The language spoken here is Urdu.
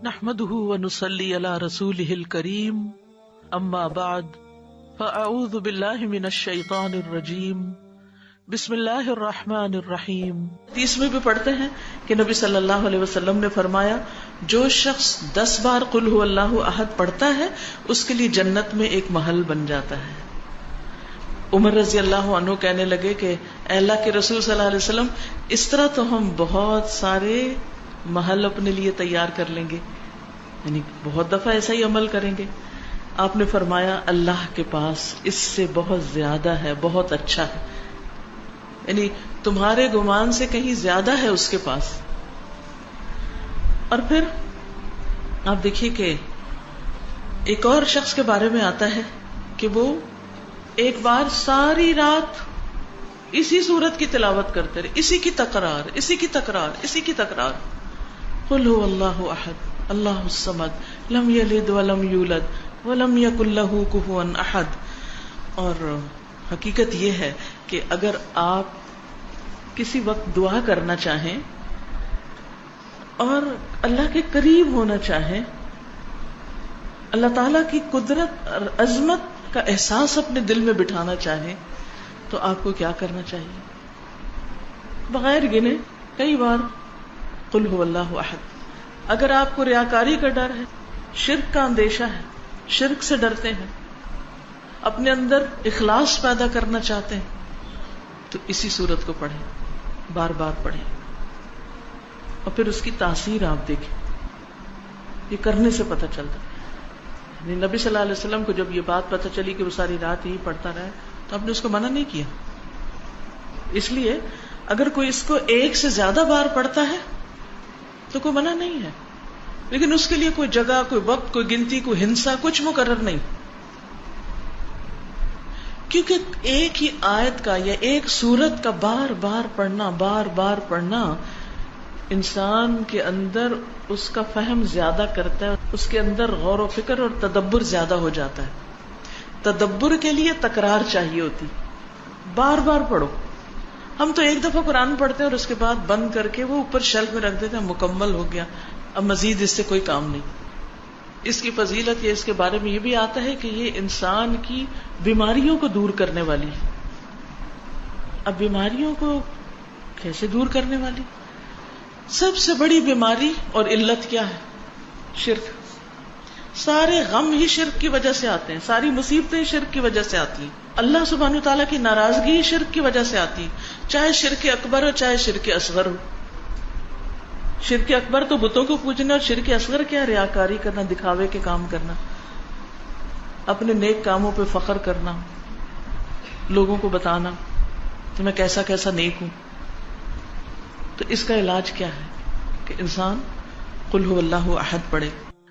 نحمده ونصلي على رسوله الكريم اما بعد فاعوذ بالله من الشیطان الرجیم بسم اللہ الرحمن الرحیم۔ 30 بھی پڑھتے ہیں کہ نبی صلی اللہ علیہ وسلم نے فرمایا جو شخص 10 بار قل هو اللہ احد پڑھتا ہے اس کے لیے جنت میں ایک محل بن جاتا ہے۔ عمر رضی اللہ عنہ کہنے لگے کہ اے اللہ کے رسول صلی اللہ علیہ وسلم اس طرح تو ہم بہت سارے محل اپنے لیے تیار کر لیں گے، یعنی بہت دفعہ ایسا ہی عمل کریں گے۔ آپ نے فرمایا اللہ کے پاس اس سے بہت زیادہ ہے، بہت اچھا ہے، یعنی تمہارے گمان سے کہیں زیادہ ہے اس کے پاس۔ اور پھر آپ دیکھیے کہ ایک اور شخص کے بارے میں آتا ہے کہ وہ ایک بار ساری رات اسی سورت کی تلاوت کرتے رہے، اسی کی تکرار، اسی کی تکرار، اسی کی تکرار، قل هو اللہ احد اللہ الصمد لم یلد ولم یولد ولم یکن لہ کفوا احد۔ اور حقیقت یہ ہے کہ اگر آپ کسی وقت دعا کرنا چاہیں اور اللہ کے قریب ہونا چاہیں، اللہ تعالی کی قدرت اور عظمت کا احساس اپنے دل میں بٹھانا چاہیں تو آپ کو کیا کرنا چاہیے؟ بغیر گنے کئی بار قل هو اللہ احد۔ اگر آپ کو ریاکاری کا ڈر ہے، شرک کا اندیشہ ہے، شرک سے ڈرتے ہیں، اپنے اندر اخلاص پیدا کرنا چاہتے ہیں تو اسی صورت کو پڑھیں، بار بار پڑھیں، اور پھر اس کی تاثیر آپ دیکھیں، یہ کرنے سے پتہ چلتا ہے۔ نبی صلی اللہ علیہ وسلم کو جب یہ بات پتہ چلی کہ وہ ساری رات ہی پڑھتا رہا تو آپ نے اس کو منع نہیں کیا۔ اس لیے اگر کوئی اس کو ایک سے زیادہ بار پڑھتا ہے تو کوئی منع نہیں ہے، لیکن اس کے لیے کوئی جگہ، کوئی وقت، کوئی گنتی، کوئی ہنسا کچھ مقرر نہیں، کیونکہ ایک ہی آیت کا یا ایک سورت کا بار بار پڑھنا انسان کے اندر اس کا فہم زیادہ کرتا ہے، اس کے اندر غور و فکر اور تدبر زیادہ ہو جاتا ہے۔ تدبر کے لیے تکرار چاہیے ہوتی، بار بار پڑھو۔ ہم تو ایک دفعہ قرآن پڑھتے ہیں اور اس کے بعد بند کر کے وہ اوپر شیلف میں رکھ دیتے ہیں، مکمل ہو گیا، اب مزید اس سے کوئی کام نہیں۔ اس کی فضیلت یا اس کے بارے میں یہ بھی آتا ہے کہ یہ انسان کی بیماریوں کو دور کرنے والی ہے۔ اب بیماریوں کو کیسے دور کرنے والی؟ سب سے بڑی بیماری اور علت کیا ہے؟ شرک۔ سارے غم ہی شرک کی وجہ سے آتے ہیں، ساری مصیبتیں شرک کی وجہ سے آتی ہیں، اللہ سبحانہ وتعالیٰ کی ناراضگی شرک کی وجہ سے آتی، چاہے شرک اکبر ہو چاہے شرک اصغر ہو۔ شرک اکبر تو بتوں کو پوجنا، اور شرک اصغر کیا؟ ریاکاری کرنا، دکھاوے کے کام کرنا، اپنے نیک کاموں پہ فخر کرنا، لوگوں کو بتانا کہ میں کیسا کیسا نیک ہوں۔ تو اس کا علاج کیا ہے کہ انسان قل هو اللہ احد پڑھے۔